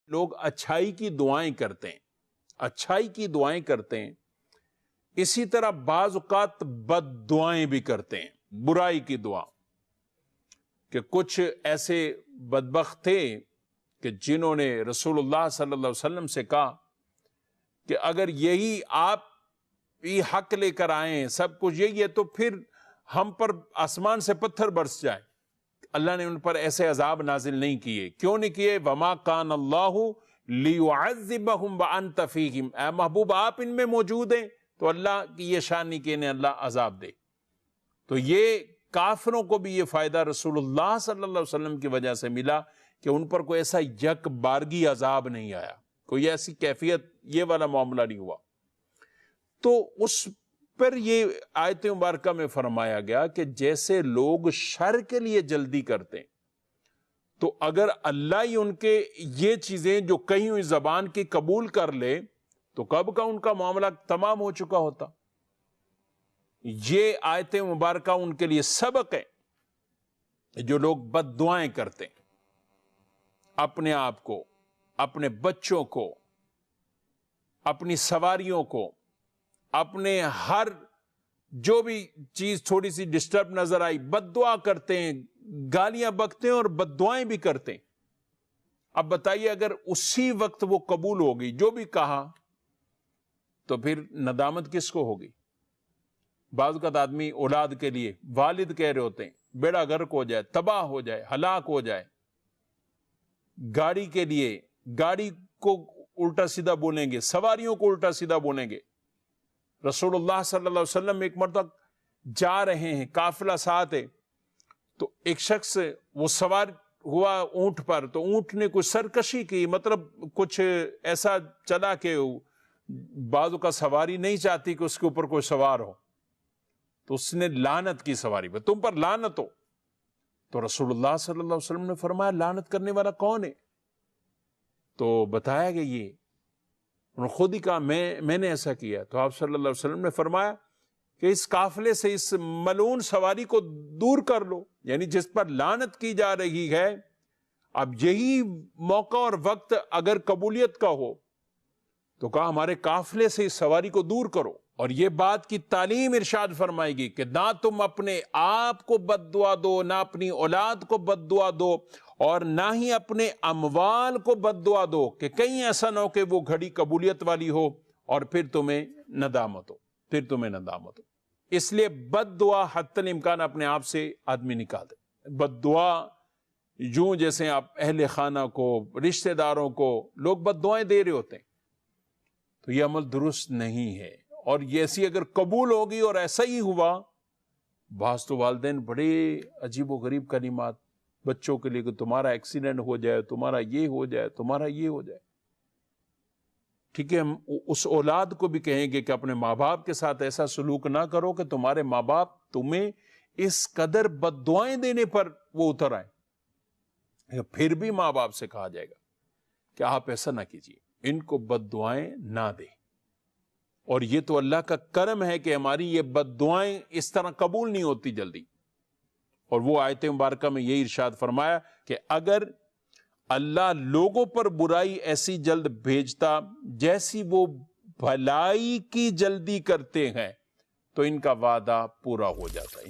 لوگ اچھائی کی دعائیں کرتے ہیں، اچھائی کی دعائیں کرتے ہیں، اسی طرح بعض اوقات بد دعائیں بھی کرتے ہیں، برائی کی دعا. کہ کچھ ایسے بدبخت تھے کہ جنہوں نے رسول اللہ صلی اللہ علیہ وسلم سے کہا کہ اگر یہی آپ یہ حق لے کر آئیں، سب کچھ یہی ہے، تو پھر ہم پر آسمان سے پتھر برس جائے. اللہ نے ان پر ایسے عذاب نازل نہیں کیے. کیوں نہیں کیے؟ وما کان اللہ لیعذبہم وانت فیہم. اے محبوب آپ ان میں موجود ہیں، تو اللہ کی یہ شان نہیں کہ انہیں اللہ عذاب دے. تو یہ کافروں کو بھی یہ فائدہ رسول اللہ صلی اللہ علیہ وسلم کی وجہ سے ملا کہ ان پر کوئی ایسا یک بارگی عذاب نہیں آیا، کوئی ایسی کیفیت، یہ والا معاملہ نہیں ہوا. تو اس پر یہ آیت مبارکہ میں فرمایا گیا کہ جیسے لوگ شر کے لیے جلدی کرتے ہیں، تو اگر اللہ ہی ان کے یہ چیزیں جو کہیں ہوئی زبان کی قبول کر لے تو کب کا ان کا معاملہ تمام ہو چکا ہوتا. یہ آیت مبارکہ ان کے لیے سبق ہے جو لوگ بد دعائیں کرتے ہیں، اپنے آپ کو، اپنے بچوں کو، اپنی سواریوں کو، اپنے ہر جو بھی چیز تھوڑی سی ڈسٹرب نظر آئی بد دعا کرتے ہیں، گالیاں بکتے ہیں اور بد دعائیں بھی کرتے ہیں. اب بتائیے اگر اسی وقت وہ قبول ہوگی جو بھی کہا تو پھر ندامت کس کو ہوگی؟ بعض اوقات آدمی اولاد کے لیے والد کہہ رہے ہوتے ہیں بیڑا غرق ہو جائے، تباہ ہو جائے، ہلاک ہو جائے. گاڑی کے لیے گاڑی کو الٹا سیدھا بولیں گے، سواریوں کو الٹا سیدھا بولیں گے. رسول اللہ صلی اللہ علیہ وسلم ایک مرتبہ جا رہے ہیں، قافلہ ساتھ ہے، تو ایک شخص وہ سوار ہوا اونٹ پر، تو اونٹ نے کچھ سرکشی کی، مطلب کچھ ایسا چلا کہ بعضوں کا سواری نہیں چاہتی کہ اس کے اوپر کوئی سوار ہو، تو اس نے لعنت کی سواری پہ، تم پر لعنت ہو. تو رسول اللہ صلی اللہ علیہ وسلم نے فرمایا لعنت کرنے والا کون ہے؟ تو بتایا کہ یہ انہوں نے خود ہی کہا میں نے ایسا کیا. تو آپ صلی اللہ علیہ وسلم نے فرمایا کہ اس قافلے سے اس ملعون سواری کو دور کر لو، یعنی جس پر لعنت کی جا رہی ہے. اب یہی موقع اور وقت اگر قبولیت کا ہو تو کہا ہمارے قافلے سے اس سواری کو دور کرو. اور یہ بات کی تعلیم ارشاد فرمائے گی کہ نہ تم اپنے آپ کو بد دعا دو، نہ اپنی اولاد کو بد دعا دو، اور نہ ہی اپنے اموال کو بد دعا دو کہ کہیں ایسا نہ ہو کہ وہ گھڑی قبولیت والی ہو اور پھر تمہیں ندامت ہو. اس لیے بد دعا حتی الامکان اپنے آپ سے آدمی نکال دے. بد دعا یوں جیسے آپ اہل خانہ کو، رشتہ داروں کو لوگ بد دعائیں دے رہے ہوتے ہیں، تو یہ عمل درست نہیں ہے. اور یہ ایسی اگر قبول ہوگی اور ایسا ہی ہوا، بعض تو والدین بڑے عجیب و غریب کلمات بچوں کے لیے کہ تمہارا ایکسیڈنٹ ہو جائے، تمہارا یہ ہو جائے، تمہارا یہ ہو جائے. ٹھیک ہے، ہم اس اولاد کو بھی کہیں گے کہ اپنے ماں باپ کے ساتھ ایسا سلوک نہ کرو کہ تمہارے ماں باپ تمہیں اس قدر بد دعائیں دینے پر وہ اتر آئیں. پھر بھی ماں باپ سے کہا جائے گا کہ آپ ایسا نہ کیجیے، ان کو بد دعائیں نہ دیں. اور یہ تو اللہ کا کرم ہے کہ ہماری یہ بد دعائیں اس طرح قبول نہیں ہوتی جلدی. اور وہ آیت مبارکہ میں یہ ارشاد فرمایا کہ اگر اللہ لوگوں پر برائی ایسی جلد بھیجتا جیسی وہ بھلائی کی جلدی کرتے ہیں تو ان کا وعدہ پورا ہو جاتا.